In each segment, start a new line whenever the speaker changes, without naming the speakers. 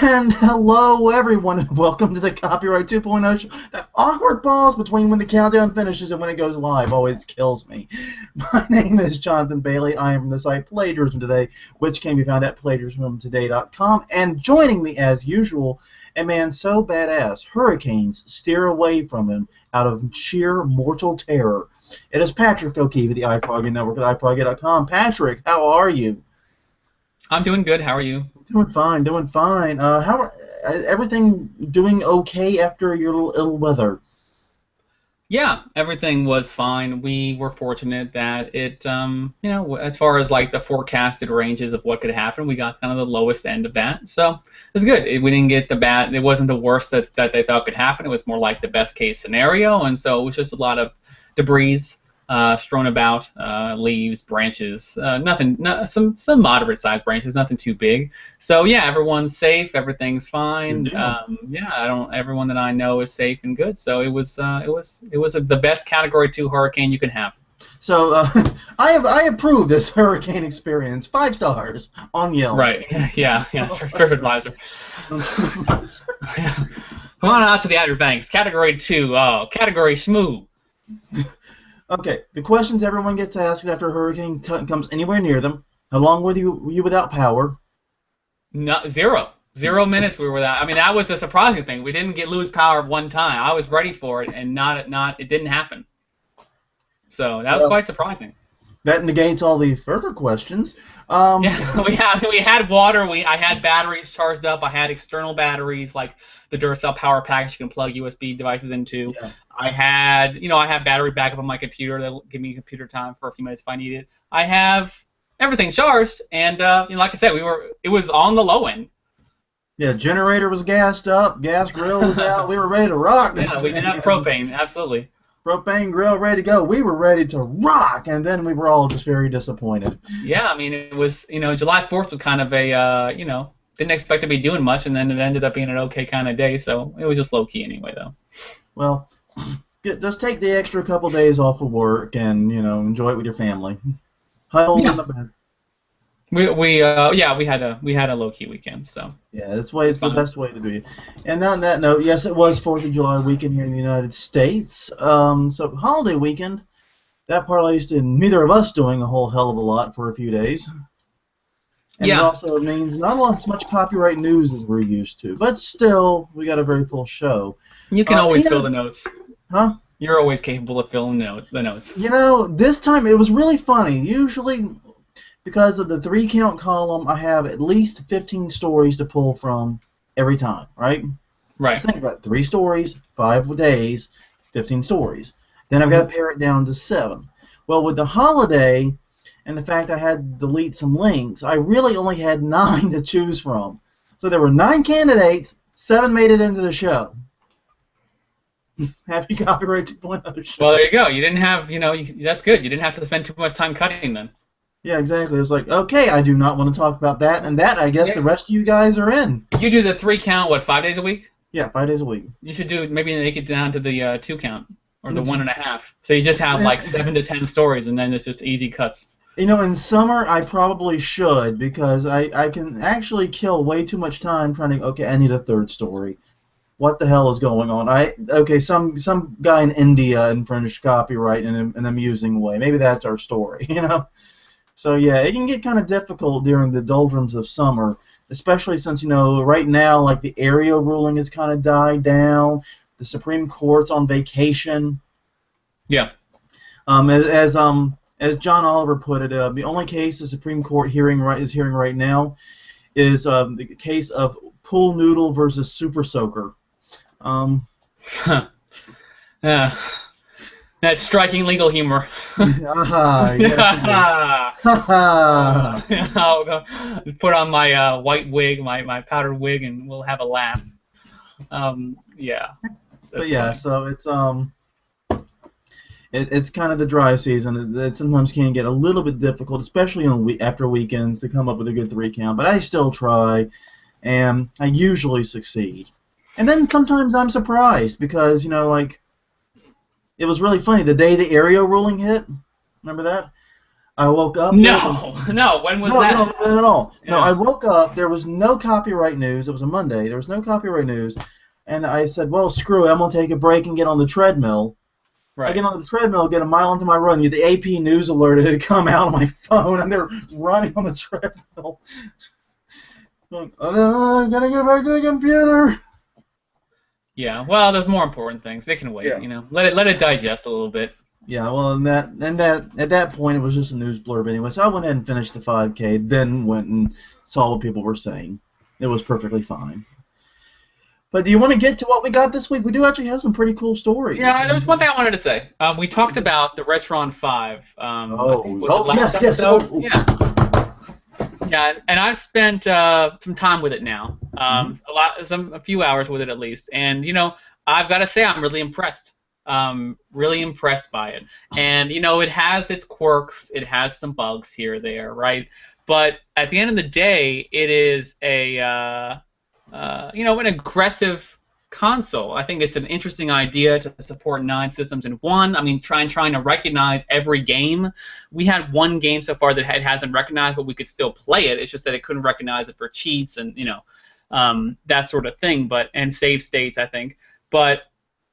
And hello, everyone, and welcome to the Copyright 2.0 show. That awkward pause between when the countdown finishes and when it goes live always kills me. My name is Jonathan Bailey. I am from the site Plagiarism Today, which can be found at plagiarismtoday.com. And joining me, as usual, a man so badass, hurricanes steer away from him out of sheer mortal terror. It is Patrick O'Keefe of the iFroggy Network at iFroggy.com. Patrick, how are you?
I'm doing good. How are you?
Doing fine, doing fine. Everything doing okay after your ill weather?
Yeah, everything was fine. We were fortunate that it, as far as like the forecasted ranges of what could happen, we got kind of the lowest end of that. So it was good. We didn't get the bad. It wasn't the worst that they thought could happen. It was more like the best case scenario, and so it was just a lot of debris strewn about, leaves, branches, some moderate sized branches, nothing too big. So yeah, everyone's safe, everything's fine. Everyone that I know is safe and good. So it was the best Category 2 hurricane you can have.
So I approve this hurricane experience. 5 stars on Yelp.
Right. Yeah. TripAdvisor. Yeah. Come on out to the Outer Banks. Category 2. Oh, Category Schmoo.
Okay, the questions everyone gets asked after a hurricane comes anywhere near them. How long were you without power?
No, 0 minutes we were without. I mean, that was the surprising thing. We didn't lose power one time. I was ready for it, and it didn't happen. So that was quite surprising.
That negates all the further questions.
Yeah, we had water. I had batteries charged up. I had external batteries like the Duracell power packs you can plug USB devices into. Yeah. I have battery backup on my computer that'll give me computer time for a few minutes if I need it. I have everything charged, and like I said, it was on the low end.
Yeah, generator was gassed up, gas grill was out. We were ready to rock.
Yeah, we did have propane, absolutely.
Propane grill ready to go. We were ready to rock, and then we were all just very disappointed.
Yeah, I mean, it was, July 4th was kind of a, didn't expect to be doing much, and then it ended up being an okay kind of day, so it was just low-key anyway, though. Well,
just take the extra couple days off of work and, enjoy it with your family. Huddle in the bed.
We had a low-key weekend, so.
Yeah, it's the best way to be. And on that note, yes, it was 4th of July weekend here in the United States. So holiday weekend, that parlays to neither of us doing a whole hell of a lot for a few days. And it also means not as much copyright news as we're used to. But still, we got a very full show.
You can always fill the notes.
Huh?
You're always capable of filling the notes.
This time it was really funny. Usually, because of the 3-count column, I have at least 15 stories to pull from every time, right?
Right.
Just think about it. 3 stories, 5 days, 15 stories. Then I've got to pare it down to 7. Well, with the holiday and the fact I had to delete some links, I really only had 9 to choose from. So there were 9 candidates, 7 made it into the show. Happy Copyright 2.0 show.
Well, there you go. You didn't have, that's good. You didn't have to spend too much time cutting then.
Yeah, exactly. It was like, okay, I do not want to talk about that, and that I guess the rest of you guys are in.
You do the 3-count, 5 days a week?
Yeah, 5 days a week.
You should maybe make it down to the 2-count, or the 1.5. So you just have like 7 to 10 stories, and then it's just easy cuts.
In summer, I probably should, because I can actually kill way too much time trying to, okay, I need a 3rd story. What the hell is going on? Some guy in India infringed copyright in an amusing way. Maybe that's our story, So yeah, it can get kind of difficult during the doldrums of summer, especially since right now like the area ruling has kind of died down. The Supreme Court's on vacation.
Yeah.
As John Oliver put it, the only case the Supreme Court hearing right now is the case of Pool Noodle versus Super Soaker.
That's striking legal humor.
Yes,
I'll put on my white wig, my powdered wig, and we'll have a laugh. Yeah.
But yeah, so it's kind of the dry season. It sometimes can get a little bit difficult, especially after weekends, to come up with a good 3-count. But I still try, and I usually succeed. And then sometimes I'm surprised because, it was really funny. The day the area ruling hit, remember that? I woke up.
No, no. When was
No,
that?
no, not at all. No,
Yeah.
I woke up. There was no copyright news. It was a Monday. There was no copyright news, and I said, "Well, screw it. I'm gonna take a break and get on the treadmill." I
Right.
get on the treadmill, get a mile into my run. The AP News alert had come out on my phone, and they're running on the treadmill. Like, oh, I gotta get back to the computer.
Yeah. Well, there's more important things. They can wait.
Yeah.
You know, let it digest a little bit.
Yeah, well, at that point, it was just a news blurb anyway. So I went ahead and finished the 5K, then went and saw what people were saying. It was perfectly fine. But do you want to get to what we got this week? We do actually have some pretty cool stories.
Yeah, there was one thing I wanted to say. We talked about the Retron 5. I think was the last
yes.
episode.
Oh.
Yeah. Yeah, and I've spent some time with it now. A few hours with it at least. And, you know, I've got to say I'm really impressed. Really impressed by it. And, you know, it has its quirks. It has some bugs here or there, right? But at the end of the day, it is a, an aggressive console. I think it's an interesting idea to support 9 systems in one. I mean, trying to recognize every game. We had one game so far that it hasn't recognized, but we could still play it. It's just that it couldn't recognize it for cheats and, you know, that sort of thing. And save states, I think. But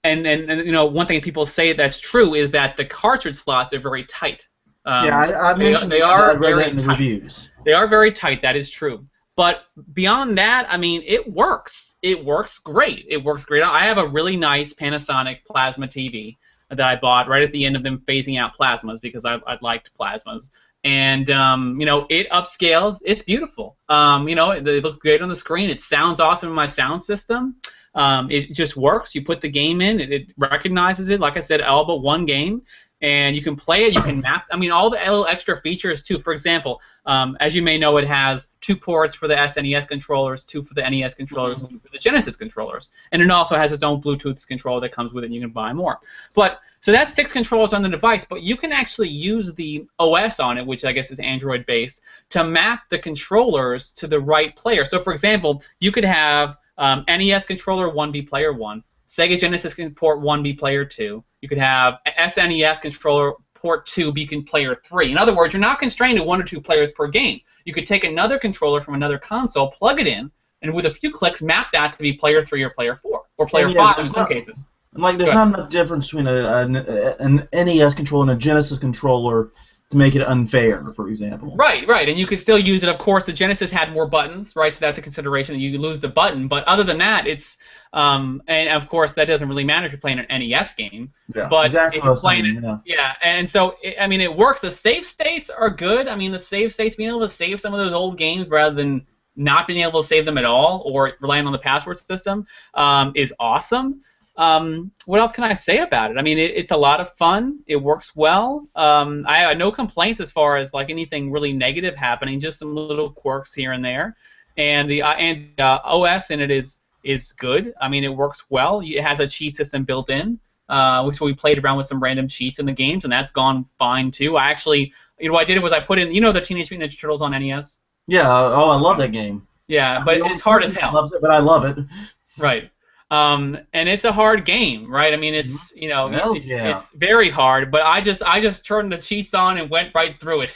and you know, one thing people say that's true is that the cartridge slots are very tight.
I mentioned
they are
I read
very
that in the
tight.
reviews.
They are very tight. That is true. But beyond that, I mean, it works. It works great. It works great. I have a really nice Panasonic plasma TV that I bought right at the end of them phasing out plasmas because I liked plasmas. And, you know, it upscales. It's beautiful. You know, it looks great on the screen. It sounds awesome in my sound system. It just works. You put the game in. It recognizes it. Like I said, all but one game. And you can play it. You can map. I mean, all the little extra features too. For example, as you may know, it has 2 ports for the SNES controllers, 2 for the NES controllers, 2 for the Genesis controllers, and it also has its own Bluetooth controller that comes with it. And you can buy more. But so that's 6 controllers on the device. But you can actually use the OS on it, which I guess is Android based, to map the controllers to the right player. So, for example, you could have NES controller 1B player 1. Sega Genesis can port 1B player 2. You could have SNES controller port 2B player 3. In other words, you're not constrained to 1 or 2 players per game. You could take another controller from another console, plug it in, and with a few clicks, map that to be player 3 or player 4 or player 5 in some cases.
Like, there's not enough difference between an NES controller and a Genesis controller to make it unfair, for example.
Right, and you could still use it. Of course, the Genesis had more buttons, right? So that's a consideration. You lose the button, but other than that, it's and of course that doesn't really matter if you're playing an NES game.
Yeah,
but
exactly.
if you're playing it, yeah, and so I mean, it works. The save states are good. I mean, the save states, being able to save some of those old games rather than not being able to save them at all or relying on the password system is awesome. What else can I say about it? I mean, it's a lot of fun. It works well. I have no complaints as far as like anything really negative happening. Just some little quirks here and there, and the OS in it is good. I mean, it works well. It has a cheat system built in, which we played around with some random cheats in the games, and that's gone fine too. I actually, you know, what I did was I put in, you know, the Teenage Mutant Ninja Turtles on NES.
Yeah. Oh, I love that game.
Yeah, but it's hard as hell.
Loves it, but I love it.
Right. And it's a hard game, right? I mean, it's, you know, it's very hard. But I just turned the cheats on and went right through it.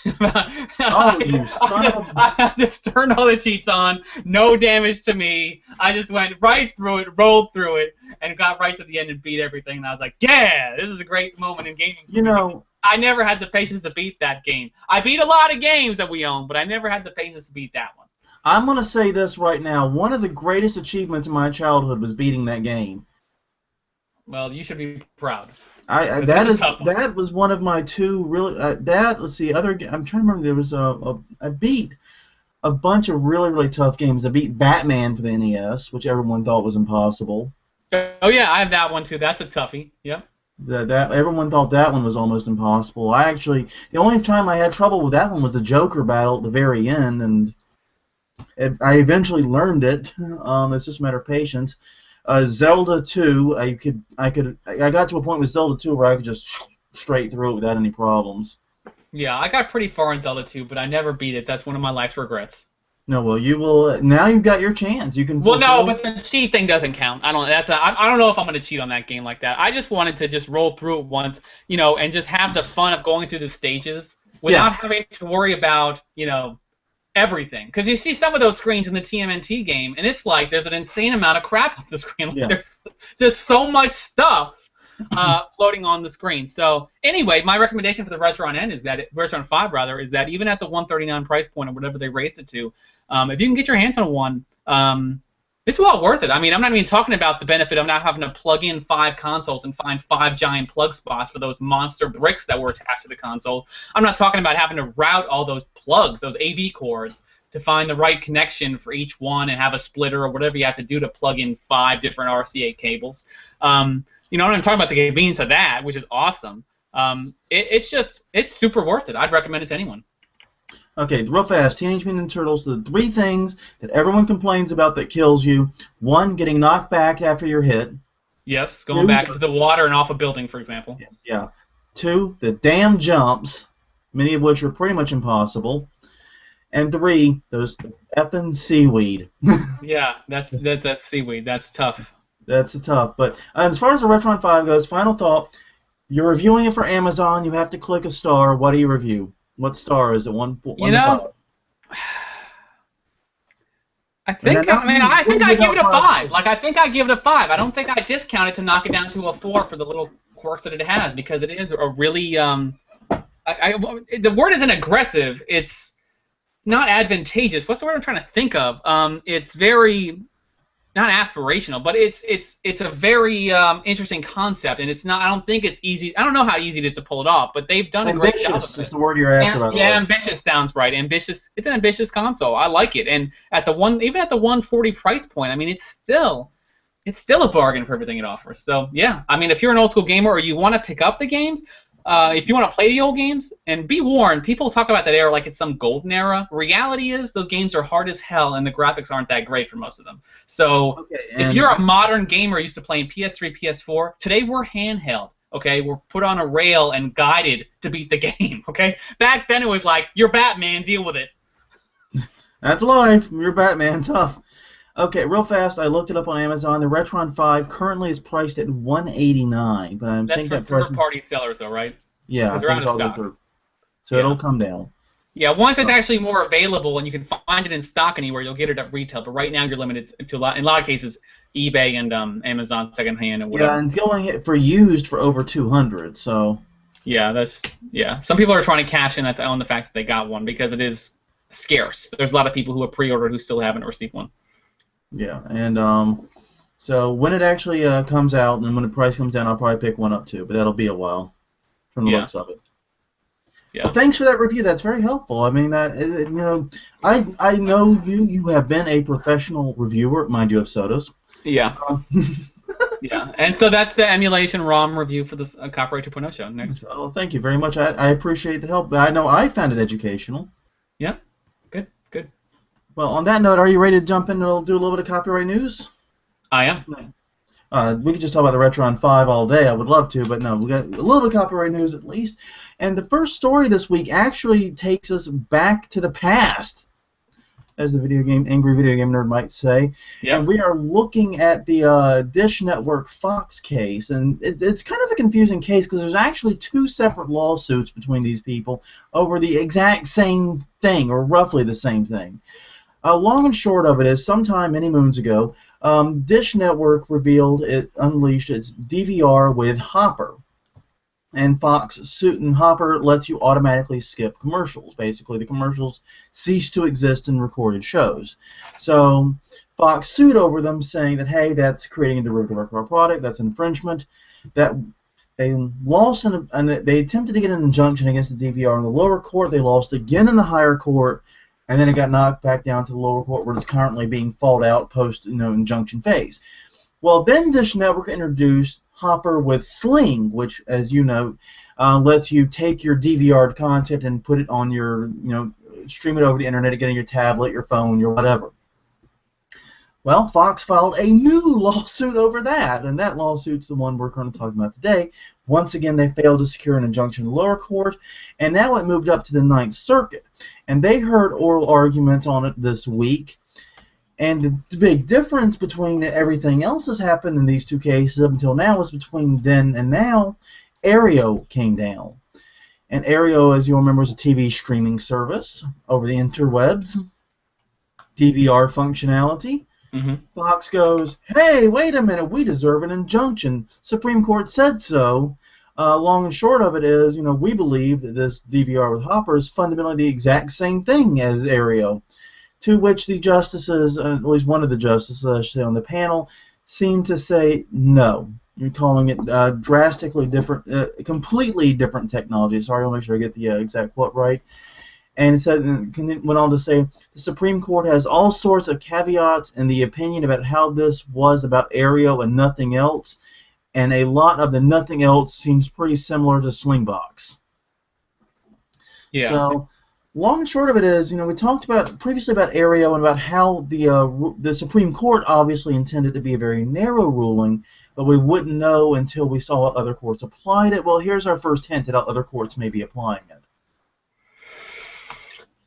Oh, you son of a...
I just turned all the cheats on, no damage to me. I just went right through it, rolled through it, and got right to the end and beat everything. And I was like, yeah, this is a great moment in gaming.
You know,
I never had the patience to beat that game. I beat a lot of games that we own, but I never had the patience to beat that one.
I'm going to say this right now. One of the greatest achievements in my childhood was beating that game.
Well, you should be proud.
That was one of my 2 really. Let's see. I'm trying to remember. There was I beat a bunch of really tough games. I beat Batman for the NES, which everyone thought was impossible.
Oh yeah, I have that one too. That's a toughie. Yep.
That everyone thought that one was almost impossible. The only time I had trouble with that one was the Joker battle at the very end, and I eventually learned it. It's just a matter of patience. Zelda 2, I got to a point with Zelda 2 where I could just straight through it without any problems.
Yeah, I got pretty far in Zelda 2, but I never beat it. That's one of my life's regrets.
No, well, you will. Now you've got your chance. You can.
Well, no, but the cheat thing doesn't count. I don't know if I'm going to cheat on that game like that. I just wanted to just roll through it once, you know, and just have the fun of going through the stages without having to worry about, everything. Because you see some of those screens in the TMNT game, and it's like there's an insane amount of crap on the screen. Like, there's just so much stuff floating on the screen. So anyway, my recommendation for the Retron N is that Retron 5 rather is that even at the $139 price point or whatever they raised it to, if you can get your hands on one, it's well worth it. I mean, I'm not even talking about the benefit of not having to plug in 5 consoles and find 5 giant plug spots for those monster bricks that were attached to the consoles. I'm not talking about having to route all those plugs, those AV cords, to find the right connection for each one and have a splitter or whatever you have to do to plug in 5 different RCA cables. I'm talking about the convenience of that, which is awesome. It's super worth it. I'd recommend it to anyone.
Okay, real fast. Teenage Mutant Ninja Turtles, the 3 things that everyone complains about that kills you. 1, getting knocked back after you're hit.
Yes, going back to the water and off a building, for example.
Yeah. 2, the damn jumps, many of which are pretty much impossible. And 3, those effing seaweed.
Yeah, that's seaweed. That's tough.
That's tough. But as far as the Retron 5 goes, final thought, you're reviewing it for Amazon. You have to click a star. What do you review? What star is it? 1 to 5?
I think I give it a 5. Like, I think I give it a 5. I don't think I discount it to knock it down to a 4 for the little quirks that it has, because it is a really the word isn't aggressive. It's not advantageous. What's the word I'm trying to think of? It's very not aspirational, but it's a very interesting concept, and it's not. I don't think it's easy. I don't know how easy it is to pull it off, but they've done a great job.
Ambitious is the word you're after. By the way.
Ambitious sounds right. Ambitious. It's an ambitious console. I like it, and even at the 140 price point, I mean, it's still a bargain for everything it offers. So yeah, I mean, if you're an old school gamer or you want to pick up the games. If you want to play the old games, and be warned, people talk about that era like it's some golden era. Reality is those games are hard as hell, and the graphics aren't that great for most of them. So if you're a modern gamer used to playing PS3, PS4, today we're handheld. Okay, we're put on a rail and guided to beat the game. Okay, back then it was like, you're Batman, deal with it.
That's life. You're Batman, tough. Okay, real fast, I looked it up on Amazon. The Retron 5 currently is priced at $189, but I think that price. That's for
third-party sellers, though, right?
Yeah, I think it's all good. So it'll come down.
Yeah, once it's actually more available and you can find it in stock anywhere, you'll get it at retail. But right now, you're limited to in a lot of cases, eBay and Amazon secondhand and whatever.
Yeah, and going for used for over $200. So.
Yeah, Some people are trying to cash in on the fact that they got one because it is scarce. There's a lot of people who have pre-ordered who still haven't received one.
Yeah, and so when it actually comes out and when the price comes down, I'll probably pick one up too, but that'll be a while from the looks of it. Yeah. Well, thanks for that review. That's very helpful. I mean, I know you have been a professional reviewer, mind you, of sodas.
Yeah. Yeah, and so that's the emulation ROM review for this Copyright 2.0 show. Next.
Oh, thank you very much. I appreciate the help. I know I found it educational.
Yeah. Good.
Well, on that note, are you ready to jump in and do a little bit of copyright news?
I am.
We could just talk about the Retron 5 all day. I would love to, but no, we got a little bit of copyright news at least. And the first story this week actually takes us back to the past, as the angry video game nerd might say. Yep. And we are looking at the Dish Network Fox case, and it's kind of a confusing case because there's actually 2 separate lawsuits between these people over the exact same thing, or roughly the same thing. Long and short of it is, sometime many moons ago, Dish Network revealed it unleashed its DVR with Hopper. And Fox suit and Hopper lets you automatically skip commercials. Basically, the commercials cease to exist in recorded shows. So Fox sued over them, saying that, hey, that's creating a derivative of our product, that's infringement. That they lost, and they attempted to get an injunction against the DVR in the lower court. They lost again in the higher court. And then it got knocked back down to the lower court where it's currently being fought out post injunction phase. Well, then Dish Network introduced Hopper with Sling, which, as you know, lets you take your DVR'd content and put it on your, stream it over the internet, get on your tablet, your phone, your whatever. Well, Fox filed a new lawsuit over that, and that lawsuit's the one we're currently talking about today. Once again, they failed to secure an injunction in the lower court, and now it moved up to the Ninth Circuit. And they heard oral arguments on it this week. And the big difference between everything else that's happened in these 2 cases up until now is between then and now, Aereo came down. And Aereo, as you'll remember, is a TV streaming service over the interwebs, DVR functionality.
Mm-hmm.
Fox goes, hey, wait a minute, we deserve an injunction. Supreme Court said so. Long and short of it is, we believe that this DVR with Hopper is fundamentally the exact same thing as Aereo. To which the justices, at least one of the justices, I should say, on the panel, seemed to say no. You're calling it drastically different, completely different technology. Sorry, I'll make sure I get the exact quote right. And it went on to say, the Supreme Court has all sorts of caveats in the opinion about how this was about Aereo and nothing else, and a lot of the nothing else seems pretty similar to Slingbox.
Yeah.
So, long and short of it is, we talked previously about Aereo and about how the Supreme Court obviously intended to be a very narrow ruling, but we wouldn't know until we saw how other courts applied it. Well, here's our first hint at how other courts may be applying it.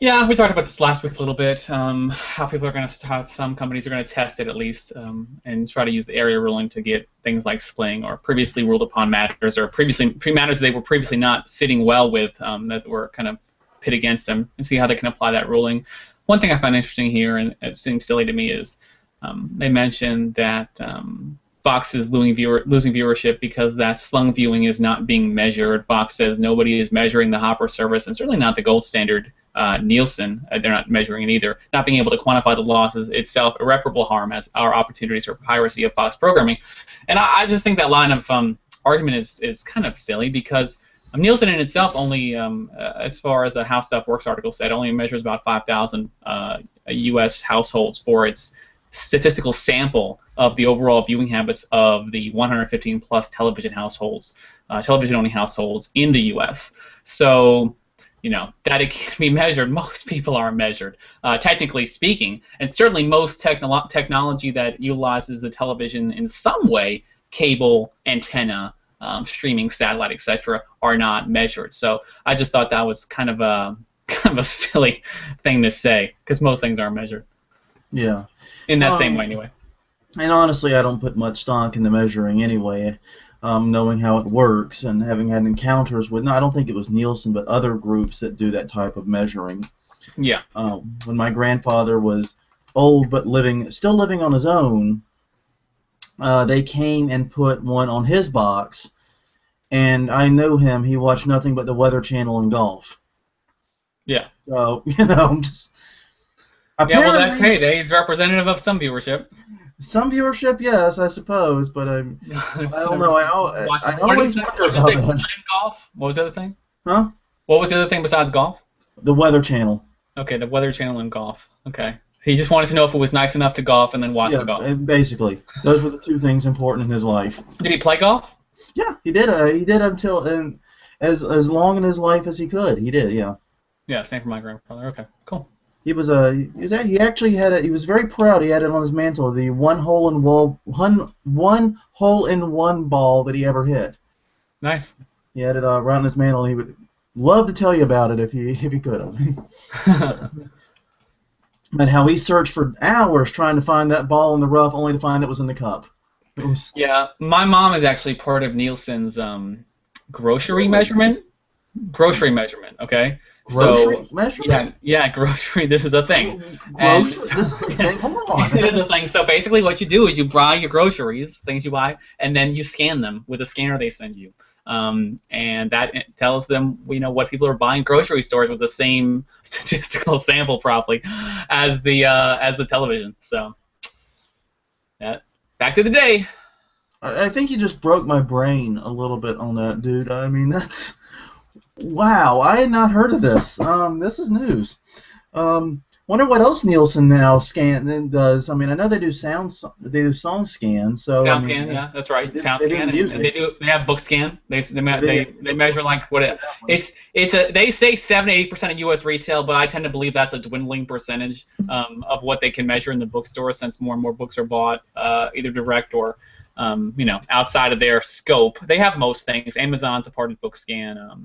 Yeah, we talked about this last week a little bit. How people are going to, how some companies are going to test it at least, and try to use the area ruling to get things like Sling or previously ruled upon matters, or matters they were previously not sitting well with, that were kind of pit against them, and see how they can apply that ruling. One thing I find interesting here, and it seems silly to me, is they mentioned that Fox is losing viewership because that slung viewing is not being measured. Fox says nobody is measuring the Hopper service, and certainly not the gold standard Nielsen. They're not measuring it either. Not being able to quantify the losses itself irreparable harm as our opportunities for piracy of Fox programming. And I just think that line of argument is kind of silly, because Nielsen in itself only, as far as a How Stuff Works article said, only measures about 5,000 U.S. households for its statistical sample of the overall viewing habits of the 115 plus television households, television-only households in the U.S. So, that it can be measured. Most people aren't measured, technically speaking, and certainly most technology that utilizes the television in some way, cable, antenna, streaming, satellite, etc., are not measured. So I just thought that was kind of a silly thing to say, because most things aren't measured.
Yeah.
In that same way, anyway.
And honestly, I don't put much stock in the measuring anyway, knowing how it works and having had encounters with, I don't think it was Nielsen, but other groups that do that type of measuring.
Yeah.
When my grandfather was old but still living on his own, they came and put one on his box, and I knew him. He watched nothing but the Weather Channel and golf.
Yeah.
So, just...
Yeah, well, he's representative of some viewership.
Some viewership, yes, I suppose, but I don't know. I always wonder about that.
Golf? What was the other thing?
Huh?
What was the other thing besides golf?
The Weather Channel.
Okay, the Weather Channel and golf. Okay. He just wanted to know if it was nice enough to golf and then watch the golf.
Basically. Those were the two things important in his life.
Did he play golf?
Yeah, he did. He did until as long in his life as he could. He did, yeah.
Yeah, same for my grandfather. Okay, cool.
He was he actually had he was very proud. He had it on his mantle, the one hole in one ball that he ever hit.
Nice.
He had it around his mantle, and he would love to tell you about it if he could have. But how he searched for hours trying to find that ball in the rough, only to find it was in the cup.
Yeah, my mom is actually part of Nielsen's grocery measurement. Grocery measurement, okay?
Grocery measurement?
Yeah, grocery. This is a thing.
Grocery? This is a thing? Hold on.
It is a thing. So basically what you do is you buy your groceries, things you buy, and then you scan them with a scanner they send you. And that tells them, what people are buying grocery stores with the same statistical sample probably as the television. So, back to the day.
I think you just broke my brain a little bit on that, dude. I mean, that's... Wow, I had not heard of this. This is news. Wonder what else Nielsen now does. I mean, I know they do song scan. So
scan, yeah, that's right. Sound scan. They have book scan. They measure like they say 7 to 8% of U.S. retail, but I tend to believe that's a dwindling percentage of what they can measure in the bookstore, since more and more books are bought either direct or outside of their scope. They have most things. Amazon's a part of BookScan.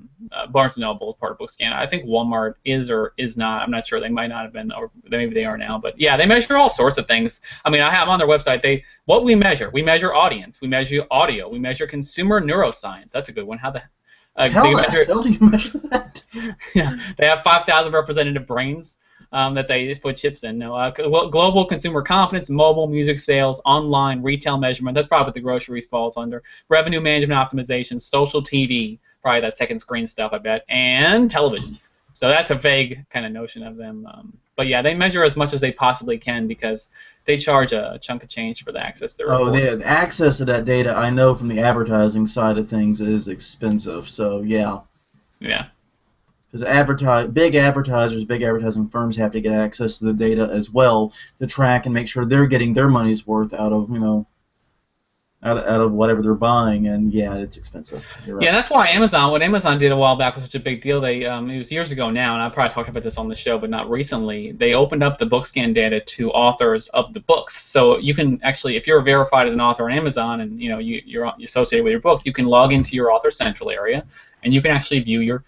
Barnes & Noble is part of BookScan. I think Walmart is or is not. I'm not sure. They might not have been, or maybe they are now. But yeah, they measure all sorts of things. I mean, I have on their website. What we measure audience. We measure audio. We measure consumer neuroscience. That's a good one.
How the hell do you measure that?
Yeah, they have 5,000 representative brains that they put chips in. No, global consumer confidence, mobile music sales, online retail measurement. That's probably what the groceries falls under. Revenue management optimization, social TV, probably that second screen stuff, I bet, and television. So that's a vague kind of notion of them. But yeah, they measure as much as they possibly can because they charge a chunk of change for the access to their reports.
Oh, the access to that data, I know from the advertising side of things, is expensive. So yeah.
Yeah.
Because big advertisers, big advertising firms have to get access to the data as well to track and make sure they're getting their money's worth out of out of whatever they're buying, and yeah, it's expensive.
Yeah, that's why what Amazon did a while back was such a big deal. They it was years ago now, and I probably talked about this on the show, but not recently. They opened up the book scan data to authors of the books, so you can actually, if you're verified as an author on Amazon and you're associated with your book, you can log into your Author Central area, and you can actually view your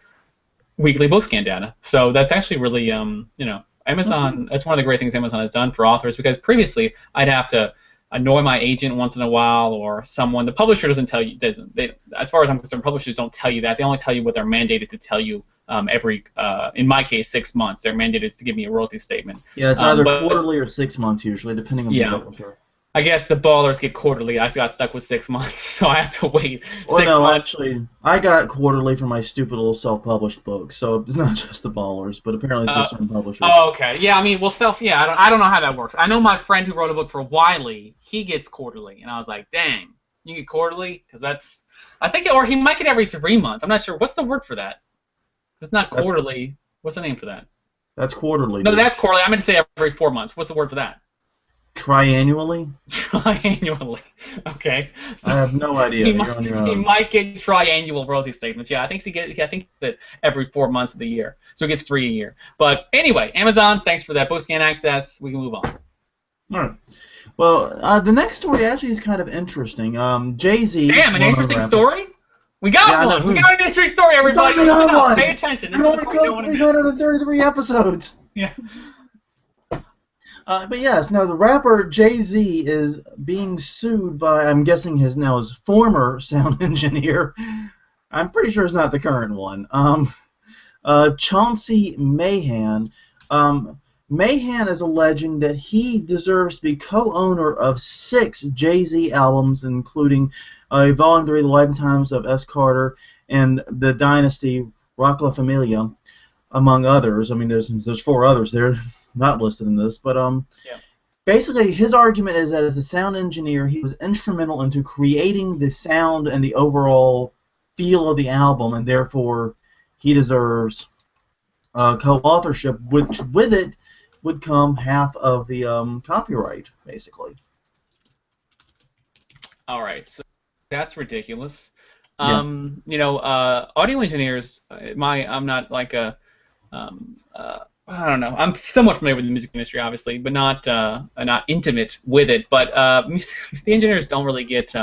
weekly book scan data. So that's actually really Amazon. That's one of the great things Amazon has done for authors, because previously I'd have to annoy my agent once in a while or someone. The publisher doesn't tell you. As far as I'm concerned, publishers don't tell you that. They only tell you what they're mandated to tell you every, in my case, 6 months. They're mandated to give me a royalty statement.
Yeah, it's either quarterly or 6 months usually, depending on the publisher.
I guess the ballers get quarterly. I got stuck with 6 months, so I have to wait 6 months.
No, actually, I got quarterly for my stupid little self-published book, so it's not just the ballers, but apparently it's just some publishers.
Oh, okay. Yeah, I mean, well, I don't know how that works. I know my friend who wrote a book for Wiley, he gets quarterly, and I was like, dang, you get quarterly? Because that's, I think, or he might get every 3 months. I'm not sure. What's the word for that? It's not quarterly. What's the name for that?
That's quarterly.
No, that's quarterly. I meant to say every 4 months. What's the word for that?
Triannually?
Triannually. Okay. So
I have no idea.
He might get triannual royalty statements. Yeah, I think that every 4 months of the year. So he gets 3 a year. But anyway, Amazon, thanks for that book scan access. We can move on.
All right. Well, the next story actually is kind of interesting. Jay-Z.
Damn, an interesting story? We got one. We got an interesting story, everybody. Pay attention.
It only killed 333 episodes.
Yeah.
But yes, now the rapper Jay-Z is being sued by, I'm guessing his former sound engineer. I'm pretty sure it's not the current one. Chauncey Mahan. Mahan is alleging that he deserves to be co-owner of 6 Jay-Z albums, including Volume 3, The Life and Times of S. Carter, and The Dynasty, Rock La Familia, among others. I mean, there's 4 others there. Not listed in this, but basically his argument is that as the sound engineer, he was instrumental into creating the sound and the overall feel of the album, and therefore he deserves co-authorship, which with it would come half of the copyright, basically.
All right, so that's ridiculous.
Yeah.
Audio engineers. I'm not like a. I don't know. I'm somewhat familiar with the music industry, obviously, but not intimate with it. But the engineers don't really get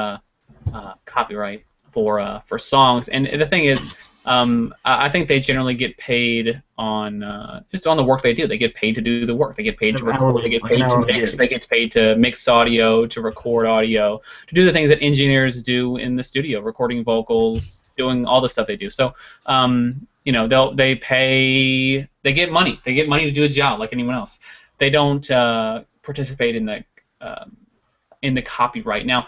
copyright for songs. And the thing is, I think they generally get paid on just on the work they do. They get paid to do the work. They get paid to record. They get paid to mix. They get paid to mix audio, to record audio, to do the things that engineers do in the studio, recording vocals, doing all the stuff they do. So. They get money. They get money to do a job like anyone else. They don't participate in the copyright. Now,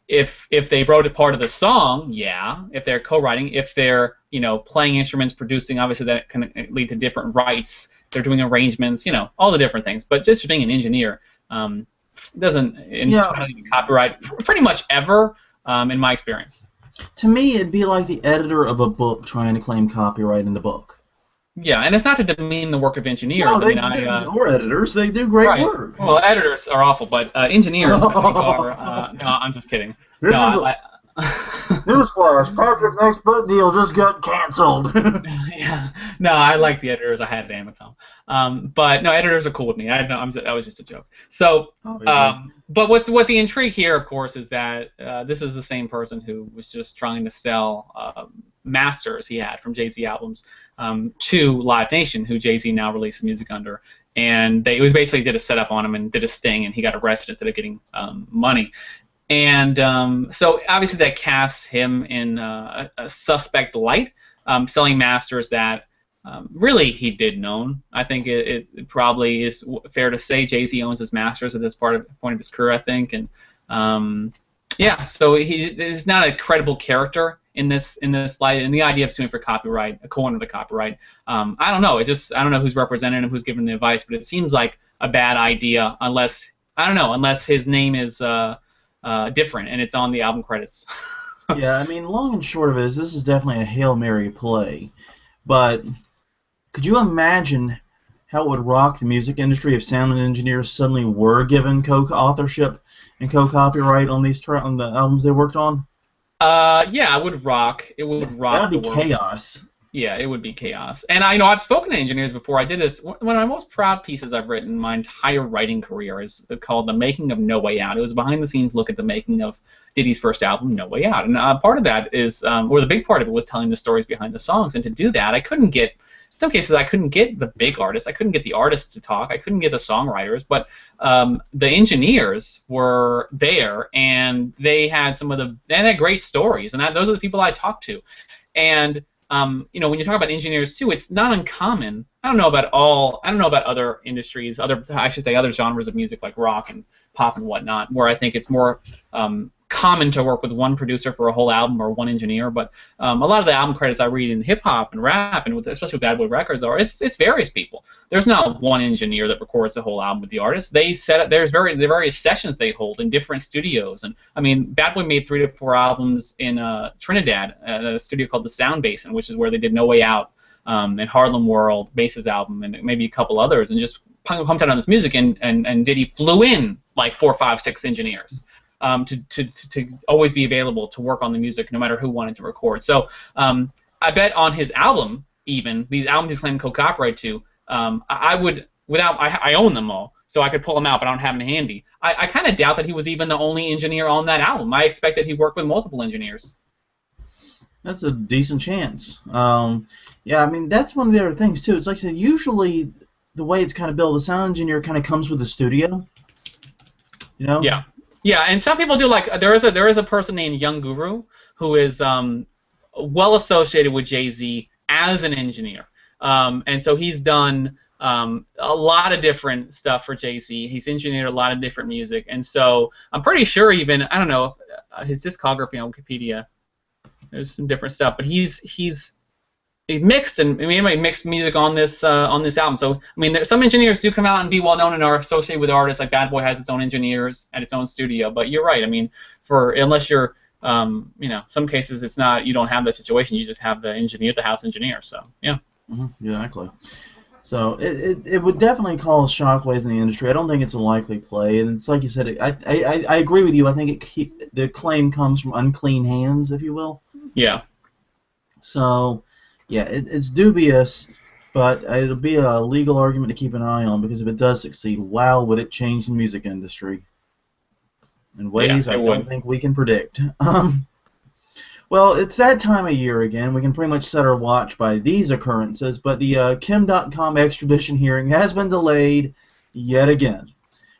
if they wrote a part of the song, yeah. If they're co-writing, if they're playing instruments, producing, obviously that can lead to different rights. They're doing arrangements, all the different things. But just being an engineer doesn't copyright pretty much ever, in my experience.
To me, it'd be like the editor of a book trying to claim copyright in the book.
Yeah, and it's not to demean the work of engineers.
No, or editors. They do great work.
Well, editors are awful, but engineers, I think, are... no, I'm just kidding.
Newsflash, Patrick's next book deal just got canceled.
Yeah. No, I like the editors I had at Amazon. But no, editors are cool with me. That was just a joke. So, but what the intrigue here, of course, is that this is the same person who was just trying to sell masters he had from Jay-Z albums to Live Nation, who Jay-Z now releases music under. And it was basically did a setup on him and did a sting, and he got arrested instead of getting money. And so obviously that casts him in a suspect light, selling masters that really he didn't own. I think it probably is fair to say Jay-Z owns his masters at this point of his career, I think. And yeah, so he is not a credible character in this light. And the idea of suing for copyright, a co-owner of the copyright, I don't know. I don't know who's representing him, who's giving the advice, but it seems like a bad idea unless I don't know, unless his name is different and it's on the album credits.
Yeah, I mean, long and short of it is this is definitely a Hail Mary play. But could you imagine how it would rock the music industry if sound engineers suddenly were given co-authorship and co-copyright on on the albums they worked on?
Yeah, it would rock. It would
That
rock
would
the
be
world.
chaos.
Yeah, it would be chaos. And I know I've spoken to engineers before. I did this. One of my most proud pieces I've written in my entire writing career is called "The Making of No Way Out." It was a behind-the-scenes look at the making of Diddy's first album, No Way Out. And part of that is, or the big part of it was telling the stories behind the songs. And to do that, I couldn't get. In some cases, I couldn't get the big artists. I couldn't get the artists to talk. I couldn't get the songwriters. But the engineers were there, and they had they had great stories. And those are the people I talked to. And when you talk about engineers too, it's not uncommon. I don't know about other industries, I should say other genres of music like rock and pop and whatnot, where I think it's more common to work with one producer for a whole album or one engineer. But a lot of the album credits I read in hip hop and rap, and especially with Bad Boy Records, it's various people. There's not one engineer that records the whole album with the artist. They set up there's various sessions they hold in different studios. And I mean, Bad Boy made 3 to 4 albums in Trinidad, at a studio called the Sound Basin, which is where they did No Way Out, and Harlem World, Bass's album, and maybe a couple others, and just pumped out on this music. And Diddy flew in like 4, 5, 6 engineers. To always be available to work on the music, no matter who wanted to record. So I bet on his album, even these albums he's claiming co-copyright to, I would I own them all, so I could pull them out, but I don't have them handy. I kind of doubt that he was even the only engineer on that album. I expect that he worked with multiple engineers.
That's a decent chance. Yeah, I mean, that's one of the other things too. It's like I said, usually the way it's kind of built, the sound engineer kind of comes with the studio. You know?
Yeah. Yeah, and some people do like there is a person named Young Guru who is well associated with Jay-Z as an engineer, and so he's done a lot of different stuff for Jay-Z. He's engineered a lot of different music, and so I'm pretty sure even I don't know his discography on Wikipedia. There's some different stuff, but he mixed and he mixed music on this album. So I mean, some engineers do come out and be well known and are associated with artists. Like Bad Boy has its own engineers and its own studio. But you're right. I mean, unless you're some cases it's not. You don't have that situation. You just have the house engineer. So yeah.
Mm-hmm, exactly. So it would definitely cause shockwaves in the industry. I don't think it's a likely play, and it's like you said. I agree with you. I think the claim comes from unclean hands, if you will.
Yeah.
So. Yeah, it's dubious, but it'll be a legal argument to keep an eye on, because if it does succeed, wow, would it change the music industry in ways I don't think we can predict. Well, it's that time of year again. We can pretty much set our watch by these occurrences, but the Kim.com extradition hearing has been delayed yet again.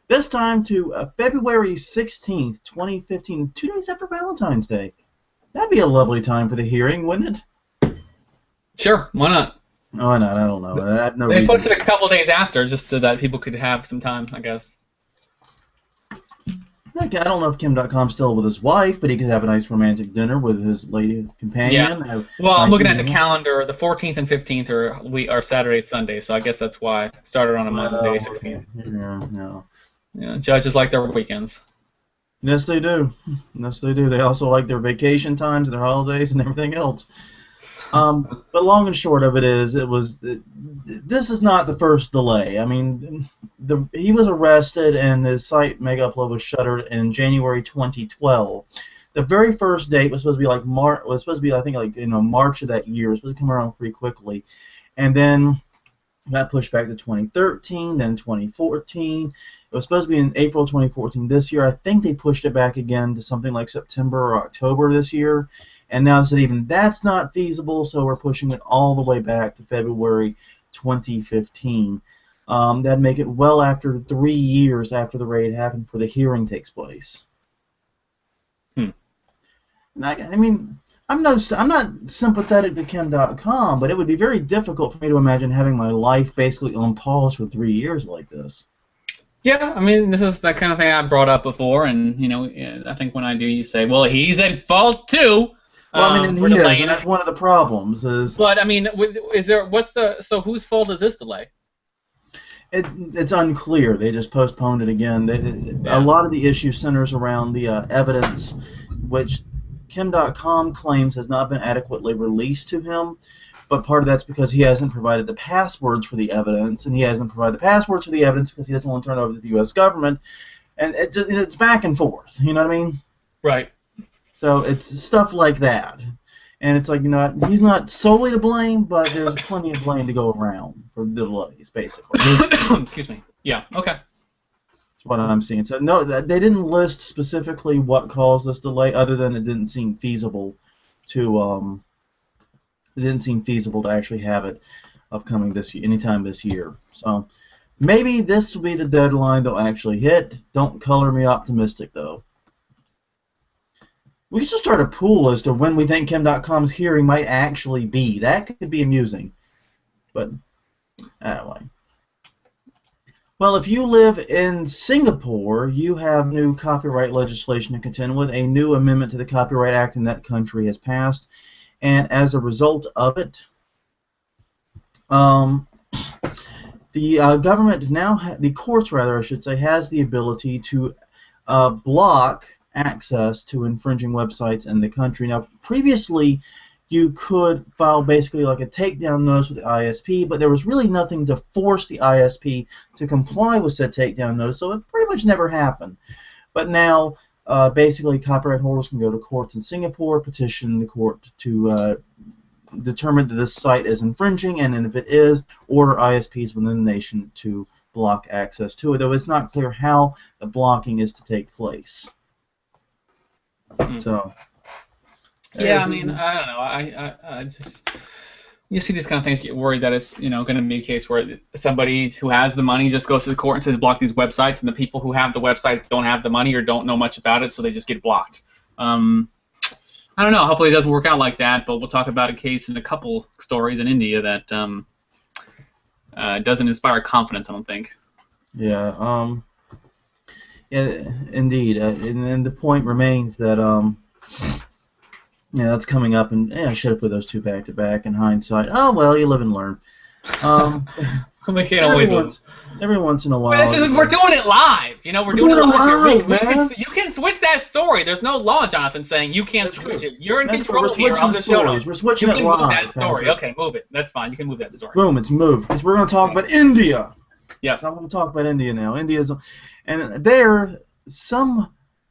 This time to February 16th, 2015, 2 days after Valentine's Day. That'd be a lovely time for the hearing, wouldn't it?
Sure, why not?
Why not? I don't know. I have no
they
reason.
pushed it a couple days after, just so that people could have some time, I guess.
Okay, I don't know if Kim.com's still with his wife, but he could have a nice romantic dinner with his lady companion.
Yeah. Well, I'm looking at the calendar. The 14th and 15th are Saturday, Sunday, so I guess that's why it started on a Monday, 16th. Yeah, judges like their weekends.
Yes, they do. Yes, they do. They also like their vacation times, their holidays, and everything else. But long and short of it is, this is not the first delay. I mean, he was arrested and his site Mega Upload was shuttered in January 2012. The very first date was supposed to be like March of that year. It was supposed to come around pretty quickly, and then got pushed back to 2013, then 2014. It was supposed to be in April 2014 this year. I think they pushed it back again to something like September or October this year. And now they said even that's not feasible, so we're pushing it all the way back to February 2015. That'd make it well after 3 years after the raid happened before the hearing takes place. I mean, I'm not sympathetic to Kim.com, but it would be very difficult for me to imagine having my life basically on pause for 3 years like this.
Yeah, I mean, this is that kind of thing I brought up before, and I think when I do, you say, well, he's at fault too
Well, I mean, and
for
he is, and
delaying
that's
it.
one of the problems.
But I mean, is there so whose fault is this delay?
It's unclear. They just postponed it again. A
Yeah.
lot of the issue centers around the evidence, which Kim.com claims has not been adequately released to him. But part of that's because he hasn't provided the passwords for the evidence, and he hasn't provided the passwords for the evidence because he doesn't want to turn it over to the U.S. government. And it's back and forth. You know what I mean?
Right.
So it's stuff like that. And it's like, he's not solely to blame, but there's plenty of blame to go around for the delays, basically.
Excuse me. Yeah. Okay.
That's what I'm seeing. So no, they didn't list specifically what caused this delay, other than it didn't seem feasible to actually have it upcoming this year, anytime this year. So maybe this will be the deadline they'll actually hit. Don't color me optimistic, though. We could just start a pool as to when we think Kim.com's hearing might actually be. That could be amusing. But, anyway. Well, if you live in Singapore, you have new copyright legislation to contend with. A new amendment to the Copyright Act in that country has passed. And as a result of it, the government now, the courts rather, I should say, has the ability to block access to infringing websites in the country. Now, previously, you could file basically like a takedown notice with the ISP, but there was really nothing to force the ISP to comply with said takedown notice, so it pretty much never happened. But now, basically, copyright holders can go to courts in Singapore, petition the court to determine that this site is infringing, and if it is, order ISPs within the nation to block access to it, though it's not clear how the blocking is to take place. So,
yeah, I mean, I don't know. I just you see these kind of things, you get worried that it's going to be a case where somebody who has the money just goes to the court and says block these websites, and the people who have the websites don't have the money or don't know much about it, so they just get blocked. I don't know. Hopefully, it doesn't work out like that. But we'll talk about a case in a couple stories in India that doesn't inspire confidence. I don't think.
Yeah. Yeah, indeed, and the point remains that that's coming up, and I should have put those two back to back. In hindsight, oh well, you live and learn.
We can't always
every once in a while.
We're doing it live. We're doing it live, man. You can switch that story. There's no law, Jonathan, saying you can't switch it. You're in control here of the show notes.
We're switching
it live. You can move that story.
Patrick.
Okay, move it. That's fine. You can move that story.
Boom, it's moved because we're going to talk about India.
Yeah.
So I'm going to talk about India now. And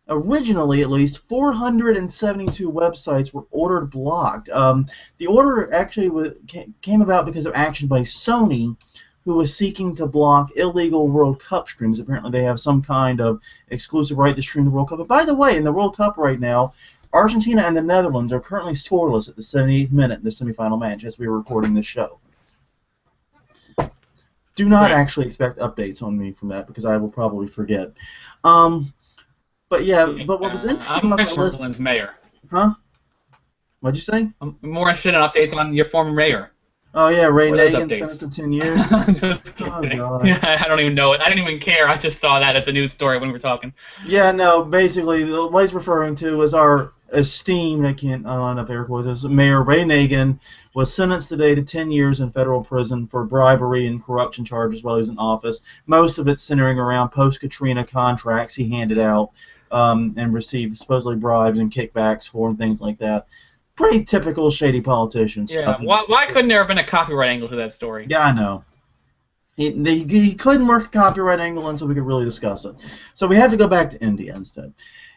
originally at least, 472 websites were ordered blocked. The order actually came about because of action by Sony, who was seeking to block illegal World Cup streams. Apparently they have some kind of exclusive right to stream the World Cup. But by the way, in the World Cup right now, Argentina and the Netherlands are currently scoreless at the 78th minute in the semifinal match as we are recording this show. Do not actually expect updates on me from that because I will probably forget. But what was interesting about the list...
Netherlands mayor.
Huh? What'd you say?
I'm more interested in updates on your former mayor.
Oh yeah, Ray Nagin sentenced to 10 years.
Oh, God. Yeah, I don't even know it. I didn't even care. I just saw that as a news story when we were talking.
Yeah, no, basically what he's referring to is our esteemed, I can't line up air quotes, Mayor Ray Nagin was sentenced today to 10 years in federal prison for bribery and corruption charges while he was in office. Most of it centering around post-Katrina contracts he handed out and received supposedly bribes and kickbacks for and things like that. Pretty typical shady politician stuff.
Yeah. Why couldn't there have been a copyright angle to that story?
Yeah, I know. He couldn't work a copyright angle in so we could really discuss it. So we have to go back to India instead.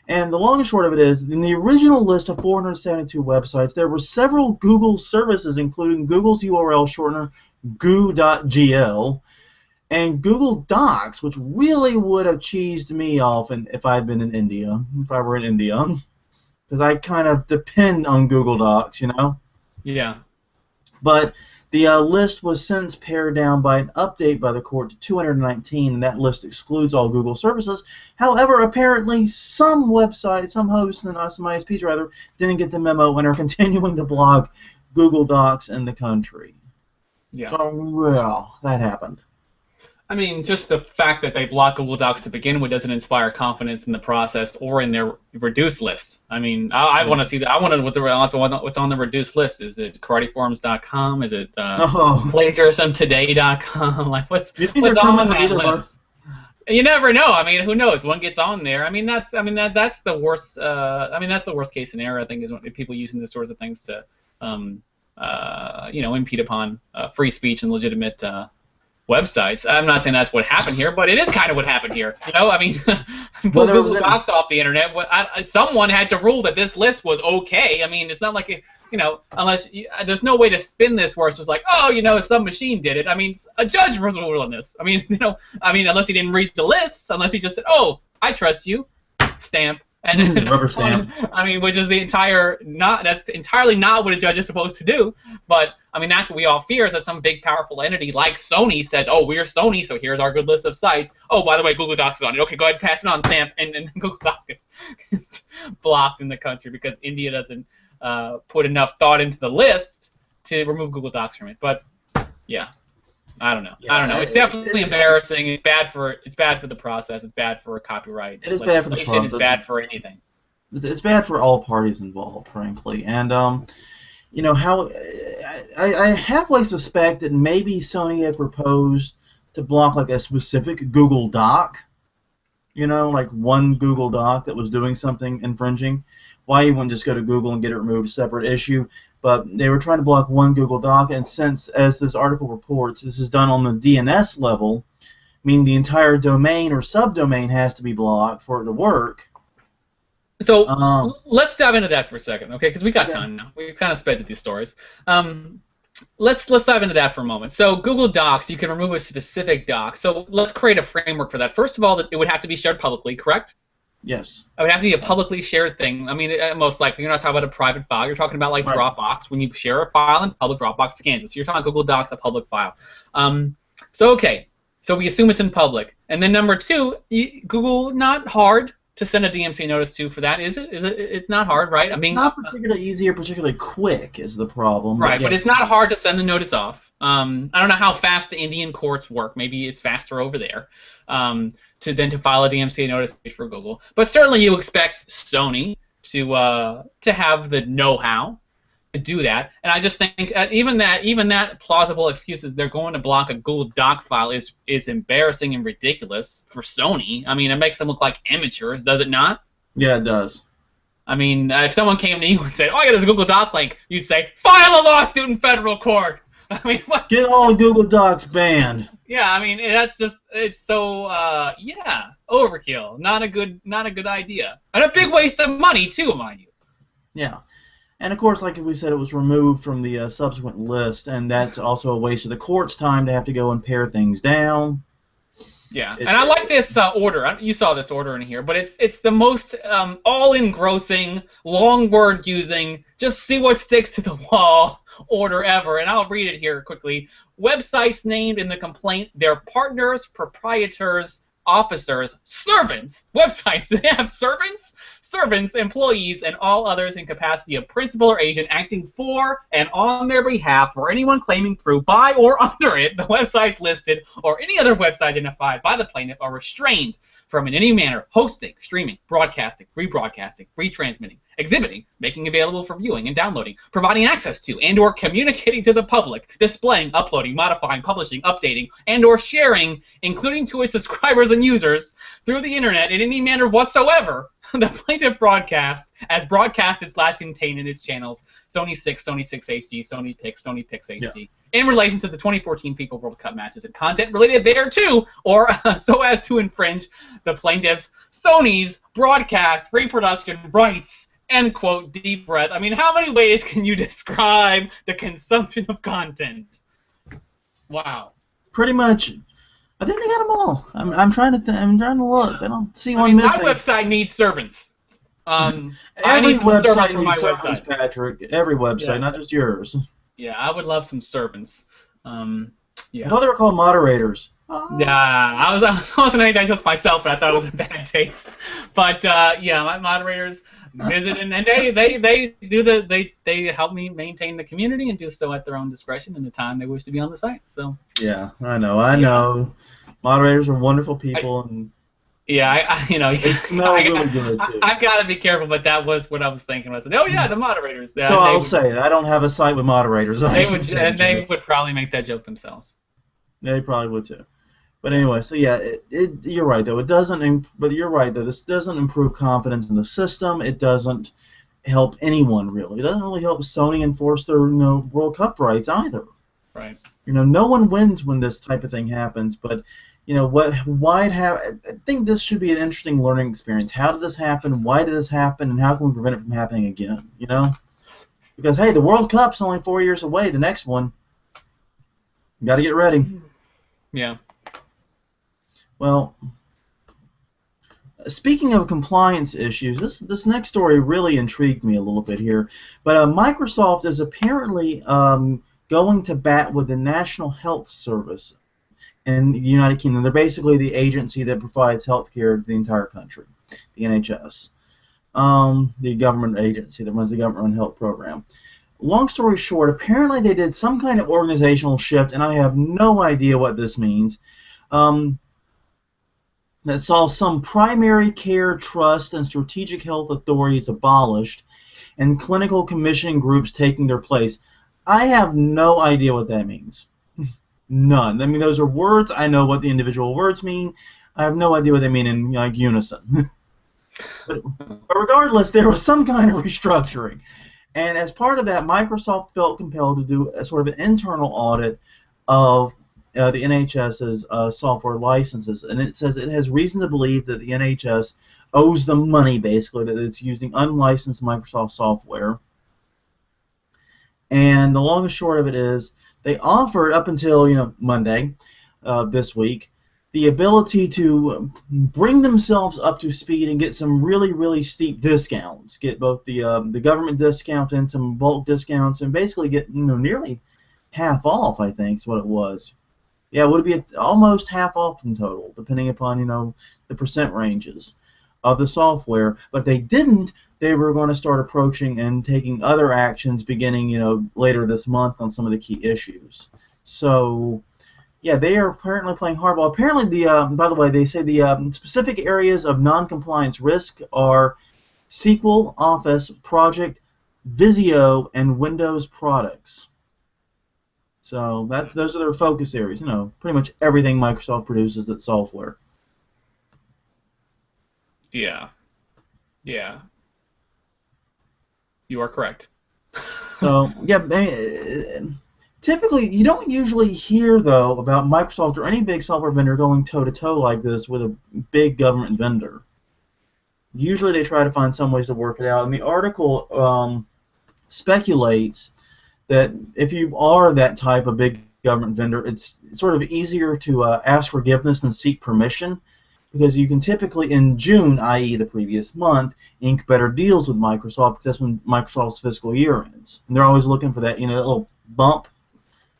And the long and short of it is, in the original list of 472 websites, there were several Google services, including Google's URL shortener, goo.gl, and Google Docs, which really would have cheesed me off if I had been in India, if I were in India. Because I kind of depend on Google Docs,
Yeah.
But The list was since pared down by an update by the court to 219, and that list excludes all Google services. However, apparently some websites, some hosts, and some ISPs rather, didn't get the memo and are continuing to block Google Docs in the country.
Yeah.
So, well, that happened.
I mean, just the fact that they block Google Docs to begin with doesn't inspire confidence in the process or in their reduced lists. I mean, I want to see that. I want to know what's on the reduced list. Is it karateforums.com? Is it plagiarismtoday.com? Like, what's on that list? You never know. I mean, who knows? One gets on there. I mean, that's the worst. That's the worst case scenario. I think is when people using these sorts of things to, impede upon free speech and legitimate websites. I'm not saying that's what happened here, but it is kind of what happened here. You know, I mean, pull Google Docs off the internet. Someone had to rule that this list was okay. I mean, it's not like there's no way to spin this where it's just like, some machine did it. I mean, a judge was ruling this. I mean, unless he didn't read the lists, unless he just said, "Oh, I trust you," stamp. And
rubber stamp.
I mean, which is that's entirely not what a judge is supposed to do. But I mean, that's what we all fear, is that some big powerful entity like Sony says, "Oh, we're Sony, so here's our good list of sites. Oh, by the way, Google Docs is on it. Okay, go ahead, pass it on, stamp." And Google Docs gets blocked in the country because India doesn't put enough thought into the list to remove Google Docs from it. But yeah. I don't know. It's definitely embarrassing. It's bad for the process. It's bad for copyright.
It is bad for the process.
It's bad for anything.
It's bad for all parties involved, frankly. And how I halfway suspect that maybe Sony had proposed to block like a specific Google Doc. Like one Google Doc that was doing something infringing. Why you wouldn't just go to Google and get it removed, a separate issue. But they were trying to block one Google Doc, and since, as this article reports, this is done on the DNS level, meaning the entire domain or subdomain has to be blocked for it to work.
So let's dive into that for a second, okay? Because we got time now. We've kind of sped through these stories. Let's dive into that for a moment. So Google Docs, you can remove a specific doc. So let's create a framework for that. First of all, it would have to be shared publicly, correct?
Yes.
It would have to be a publicly shared thing. I mean, most likely, you're not talking about a private file. You're talking about, like, right. Dropbox. When you share a file in public, Dropbox scans it. So you're talking Google Docs, a public file. Okay. So we assume it's in public. And then number two, Google, not hard to send a DMCA notice to for that, is it? It's not hard, right?
It's not particularly easy or particularly quick is the problem.
Right, but it's not hard to send the notice off. I don't know how fast the Indian courts work. Maybe it's faster over there. To file a DMCA notice for Google, but certainly you expect Sony to have the know-how to do that. And I just think even that plausible excuses they're going to block a Google Doc file is embarrassing and ridiculous for Sony. I mean, it makes them look like amateurs, does it not?
Yeah, it does.
I mean, if someone came to you and said, "Oh, I got this Google Doc link," you'd say, "File a lawsuit in federal court." I mean, what?
Get all Google Docs banned.
Yeah, I mean, it's so overkill. Not a good idea, and a big waste of money too, mind you.
Yeah, and of course, like we said, it was removed from the subsequent list, and that's also a waste of the court's time to have to go and pare things down.
Yeah, and I like this order. You saw this order in here, but it's the most all-engrossing, long word using, just see what sticks to the wall order ever, and I'll read it here quickly. Websites named in the complaint, their partners, proprietors, officers, servants. Websites, do they have servants? Servants, employees, and all others in capacity of principal or agent acting for and on their behalf, or anyone claiming through, by, or under it, the websites listed, or any other website identified by the plaintiff are restrained from in any manner hosting, streaming, broadcasting, rebroadcasting, retransmitting, exhibiting, making available for viewing and downloading, providing access to and or communicating to the public, displaying, uploading, modifying, publishing, updating, and or sharing, including to its subscribers and users, through the internet in any manner whatsoever, the plaintiff broadcast as broadcasted / contained in its channels, Sony 6, Sony 6 HD, Sony Pix HD, in relation to the 2014 FIFA World Cup matches and content related thereto, or so as to infringe the plaintiff's Sony's broadcast reproduction rights. End quote, deep breath. I mean, how many ways can you describe the consumption of content? Wow.
Pretty much. I think they got them all. I'm trying to look. I don't see one missing.
My website needs servants.
Every website needs servants, Patrick. Every website, not just yours.
Yeah, I would love some servants. Um,
I
yeah.
thought they were called moderators.
Yeah, I wasn't making that joke myself, but I thought it was a bad taste. But yeah, my moderators visit and they do they help me maintain the community and do so at their own discretion and the time they wish to be on the site. So
Yeah, I know, I
yeah,
know. Moderators are wonderful
I,
people, and
yeah, you know,
they smell
I,
really good too.
I gotta be careful, but that was what I was thinking. I said, oh yeah, the moderators. Yeah,
So
and
I'll say it. I don't have a site with moderators. I can say the joke.
they would probably make that joke themselves.
They probably would too. But
Yeah,
anyway, so yeah, you're right though. It doesn't. But you're right though. This doesn't improve confidence in the system. It doesn't help anyone really. It doesn't really help Sony enforce their World Cup rights either.
right.
No one wins when this type of thing happens. But why it I think this should be an interesting learning experience. How did this happen? Why did this happen? And how can we prevent it from happening again? Because hey, the World Cup's only 4 years away. The next one, you got to get ready.
Yeah.
Well, speaking of compliance issues, this next story really intrigued me a little bit here. But Microsoft is apparently going to bat with the National Health Service in the United Kingdom. They're basically the agency that provides health care to the entire country, the NHS, the government agency that runs the government-run health program. Long story short, apparently they did some kind of organizational shift, and I have no idea what this means. That saw some primary care trust and strategic health authorities abolished and clinical commission groups taking their place. I have no idea what that means. None. I mean, those are words. I know what the individual words mean. I have no idea what they mean in unison. but regardless, there was some kind of restructuring. And as part of that, Microsoft felt compelled to do a sort of an internal audit of the NHS's software licenses, and it says it has reason to believe that the NHS owes them money, basically, that it's using unlicensed Microsoft software. And the long and short of it is, they offered up until Monday this week the ability to bring themselves up to speed and get some really, really steep discounts. Get both the government discount and some bulk discounts, and basically get nearly half off. I think is what it was. Yeah, it would be almost half off in total, depending upon the percent ranges of the software. But if they didn't, they were going to start approaching and taking other actions beginning later this month on some of the key issues. So yeah, they are apparently playing hardball. Apparently, by the way, they say the specific areas of non-compliance risk are SQL, Office, Project, Visio, and Windows products. So those are their focus areas. Pretty much everything Microsoft produces that's software.
Yeah. Yeah. You are correct.
So yeah, typically you don't usually hear though about Microsoft or any big software vendor going toe-to-toe like this with a big government vendor. Usually they try to find some ways to work it out. And the article speculates that if you are that type of big government vendor, it's sort of easier to ask forgiveness than seek permission, because you can typically, in June, i.e. the previous month, ink better deals with Microsoft, because that's when Microsoft's fiscal year ends. And they're always looking for that, that little bump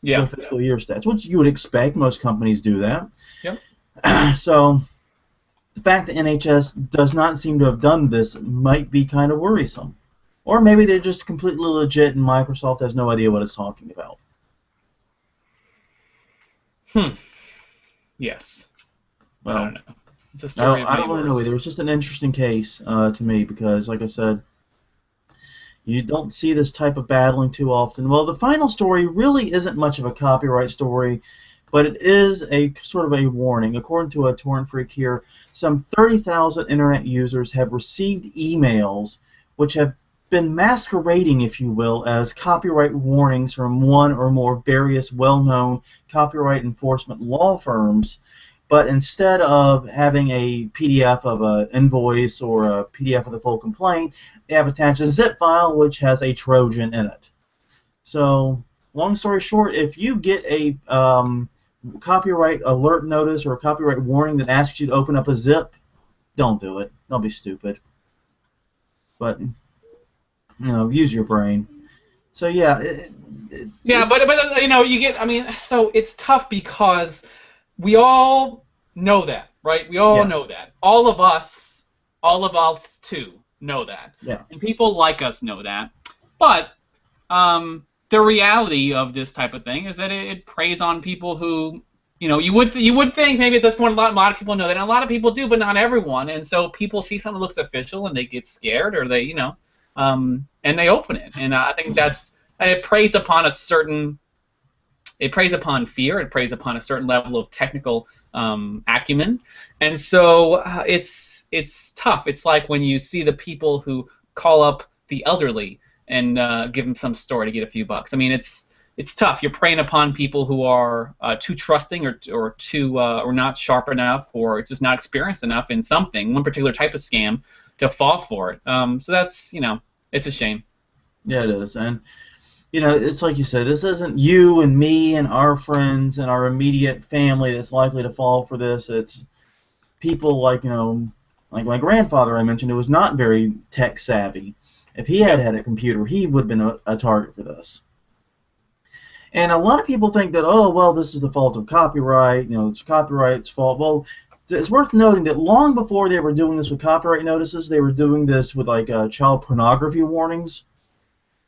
in their fiscal year stats, which you would expect. Most companies do that.
Yep.
So the fact that NHS does not seem to have done this might be kind of worrisome. Or maybe they're just completely legit and Microsoft has no idea what it's talking about.
Yes.
Well,
I don't know. It's a story of
I don't really know
words.
either. It's just an interesting case to me because, like I said, you don't see this type of battling too often. Well, the final story really isn't much of a copyright story, but it is a sort of a warning. According to a torrent freak here, some 30,000 internet users have received emails which have been masquerading, if you will, as copyright warnings from one or more various well-known copyright enforcement law firms. But instead of having a PDF of an invoice or a PDF of the full complaint, they have attached a zip file which has a Trojan in it. So, long story short, if you get a copyright alert notice or a copyright warning that asks you to open up a zip, don't do it. Don't be stupid. But use your brain. So yeah,
Yeah, but you know, you get. I mean, so it's tough because we all know that, right? We all
yeah,
know that. All of us too, know that,
yeah,
and people like us know that. But the reality of this type of thing is that it preys on people who, you know, you would think maybe at this point a lot of people know that, and a lot of people do, but not everyone. And so people see something that looks official and they get scared, or they, you know, and they open it. And I think it preys upon a certain, it preys upon fear, it preys upon a certain level of technical acumen, and so it's tough. It's like when you see the people who call up the elderly and give them some story to get a few bucks. I mean, it's tough. You're preying upon people who are too trusting or too or not sharp enough or just not experienced enough in something, one particular type of scam, to fall for it. So that's, you know, it's a shame.
yeah, it is. And you know, it's like you said, this isn't you and me and our friends and our immediate family that's likely to fall for this. It's people like, you know, like my grandfather I mentioned, who was not very tech savvy. If he had
Yep.
had a computer, he would have been a target for this. And a lot of people think that, oh, well, this is the fault of copyright. You know, it's copyright's fault. Well, it's worth noting that long before they were doing this with copyright notices, they were doing this with like child pornography warnings.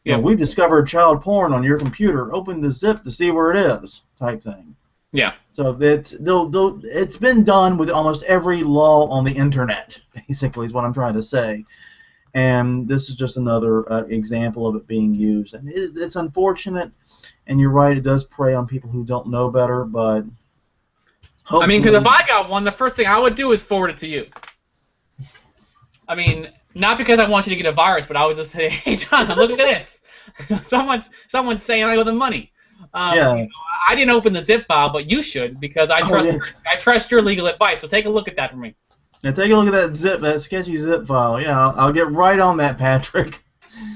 You know,
Yep.
we've discovered child porn on your computer. Open the zip to see where it is, type thing.
Yeah.
So it's been done with almost every law on the internet, basically, is what I'm trying to say. And this is just another example of it being used. And it's unfortunate, and you're right, it does prey on people who don't know better, but
I mean, because if
hopefully...
I got one, the first thing I would do is forward it to you. I mean, not because I want you to get a virus, but I would just say, "Hey, John, look at this. someone's saying I owe them money."
Yeah.
You know, I didn't open the zip file, but you should, because I
Oh, yeah.
I trust your legal advice. So take a look at that for me.
Now take a look at that sketchy zip file. Yeah, I'll get right on that, Patrick.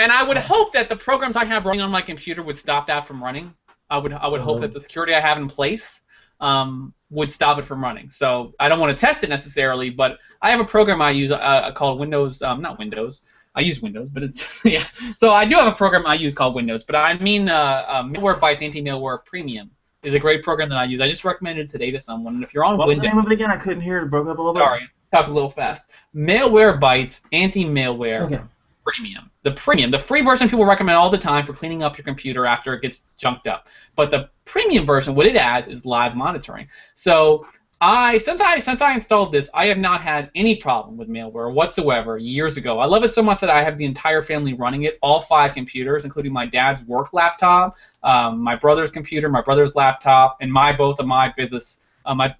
And I would hope that the programs I have running on my computer would stop that from running. I would hope that the security I have in place would stop it from running. So I don't want to test it necessarily, but I have a program I use called Windows, not Windows. I use Windows, but it's yeah. So I do have a program I use called Windows, but I mean Malwarebytes Anti-Malware Premium is a great program that I use. I just recommended it today to someone. And if you're on
What was the
Windows,
name of it again? I couldn't hear it. It broke up a little bit.
sorry, talk a little fast. Malwarebytes Anti-Malware
Okay.
Premium. The premium, the free version people recommend all the time for cleaning up your computer after it gets junked up. But the premium version, what it adds is live monitoring. So since I installed this, I have not had any problem with malware whatsoever years ago. I love it so much that I have the entire family running it, all 5 computers, including my dad's work laptop, my brother's computer, my brother's laptop, and both of my business, my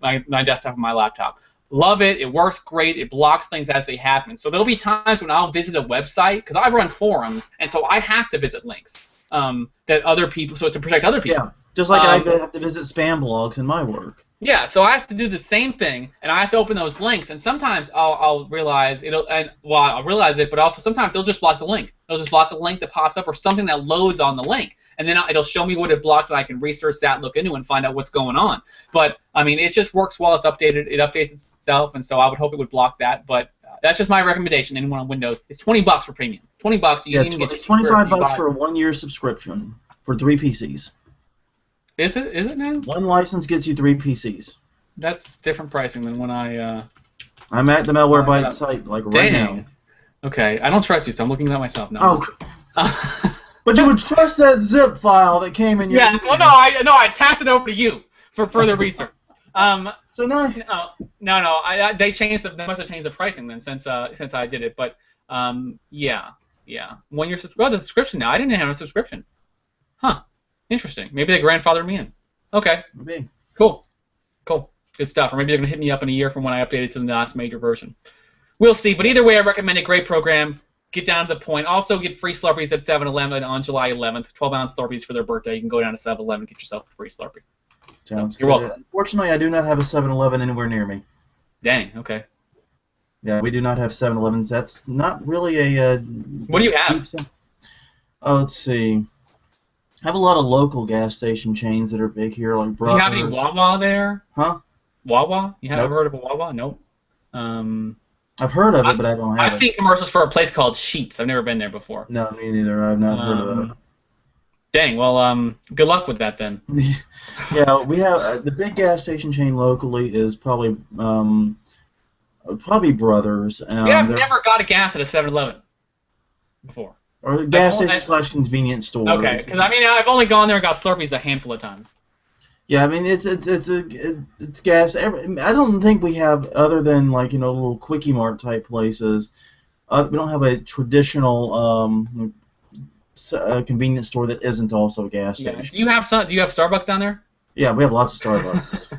desktop and my laptop. Love it. It works great. It blocks things as they happen. So there'll be times when I'll visit a website, because I run forums, and so I have to visit links that other people, so to protect other people.
Yeah, just like I have to visit spam blogs in my work.
Yeah, so I have to do the same thing, and I have to open those links, and sometimes I'll realize I'll realize it, but also sometimes it'll just block the link. It'll just block the link that pops up or something that loads on the link, and then it'll show me what it blocked, and I can research that, look into it, and find out what's going on. But I mean, it just works while it's updated. It updates itself, and so I would hope it would block that. But that's just my recommendation. Anyone on Windows, it's $20 for premium. $20. You can get
it's $25 for a 1-year subscription for 3 PCs.
Is it now?
1 license gets you 3 PCs.
That's different pricing than when I.
I'm at the Malwarebytes site like right now.
Okay, I don't trust you, so I'm looking at myself now.
Oh, but you would trust that zip file that came in your...
Yeah, well, no, I passed it over to you for further research.
So now...
No, they must have changed the pricing then since I did it, but yeah. 1 year the subscription now. I didn't have a subscription. Huh. Interesting. Maybe they grandfathered me in. Okay.
Maybe.
Cool. Good stuff. Or maybe they're going to hit me up in a year from when I updated to the last major version. We'll see. But either way, I recommend a great program. Get down to the point. Also, get free Slurpees at 7-Eleven on July 11th. 12-ounce Slurpees for their birthday. You can go down to 7-Eleven and get yourself a free Slurpee.
Sounds
You're
good.
welcome.
Unfortunately, I do not have a 7-Eleven anywhere near me.
Dang. Okay.
Yeah, we do not have 7-Elevens. That's not really a...
What do you have?
Oh, let's see. I have a lot of local gas station chains that are big here, like
Do you have any Wawa there?
Huh?
Wawa? You haven't
Nope.
heard of a Wawa? Nope.
I've heard of it, but I don't have
I've seen commercials for a place called Sheets. I've never been there before.
No, me neither. I've not heard of that.
Dang. Well, good luck with that then.
Yeah, we have the big gas station chain locally is probably Brothers.
See, I've
There
never got a gas at a 7-Eleven before.
or
I've
gas
only,
station slash convenience store.
okay, because I mean I've only gone there and got Slurpees a handful of times.
Yeah, I mean it's gas. I don't think we have other than like little quickie mart type places. We don't have a traditional convenience store that isn't also a gas
Yeah.
station.
Do you have Starbucks down there?
Yeah, we have lots of Starbucks.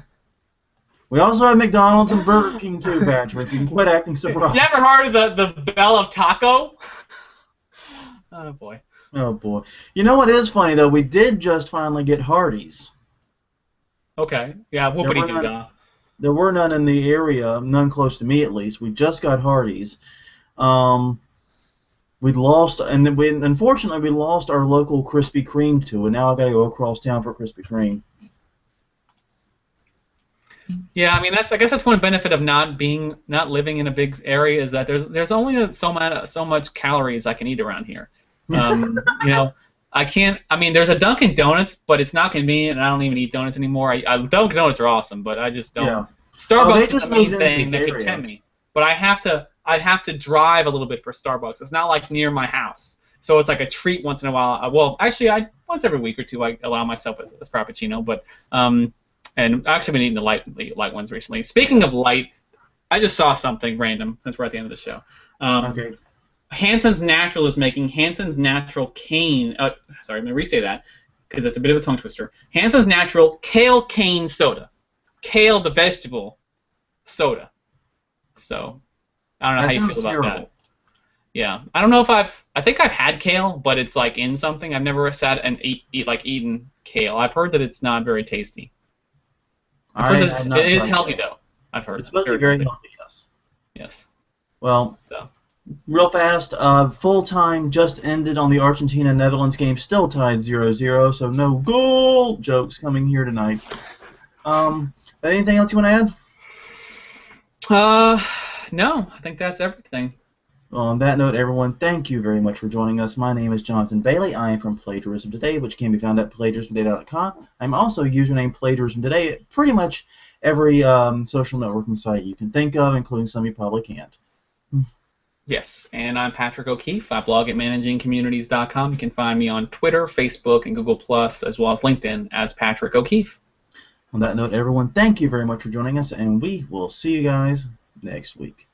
We also have McDonald's and Burger King too, Patrick. You can quit acting surprised.
You ever heard of the Bell of Taco? Oh boy.
Oh boy. You know what is funny though? We did just finally get Hardee's.
Okay. Yeah. Whoopity doo dah.
There were none in the area, none close to me at least. We just got Hardee's. We'd lost, and then unfortunately we lost our local Krispy Kreme too, and now I got to go across town for Krispy Kreme.
Yeah, I mean I guess that's one benefit of not living in a big area is that there's only so much calories I can eat around here. You know, I can't. I mean, there's a Dunkin' Donuts, but it's not convenient, and I don't even eat donuts anymore. Dunkin' Donuts are awesome, but I just don't.
Yeah.
Starbucks is the main thing that could tempt me, but I have to drive a little bit for Starbucks. It's not like near my house, so it's like a treat once in a while. Well, actually, once every week or two I allow myself a frappuccino, but and I've actually been eating the light ones recently. Speaking of light, I just saw something random since we're at the end of the show.
Okay.
Hansen's Natural is making Hansen's Natural Cane. Sorry, I'm going to re-say that because it's a bit of a tongue twister. Hansen's Natural Kale Cane Soda. Kale, the vegetable, soda. So, I don't know how you feel about that. Yeah. I don't know if I think I've had kale, but it's like in something. I've never sat and eaten kale. I've heard that it's not very tasty. It is healthy, though. I've heard.
It's supposed to be very healthy, yes.
Yes.
Well, real fast, full-time just ended on the Argentina-Netherlands game, still tied 0-0, so no goal jokes coming here tonight. Anything else you want to
add? No, I think that's everything.
Well, on that note, everyone, thank you very much for joining us. My name is Jonathan Bailey. I am from Plagiarism Today, which can be found at plagiarismtoday.com. I'm also username Plagiarism Today at pretty much every social networking site you can think of, including some you probably can't.
Yes, and I'm Patrick O'Keefe. I blog at managingcommunities.com. You can find me on Twitter, Facebook, and Google+, as well as LinkedIn as Patrick O'Keefe.
On that note, everyone, thank you very much for joining us, and we will see you guys next week.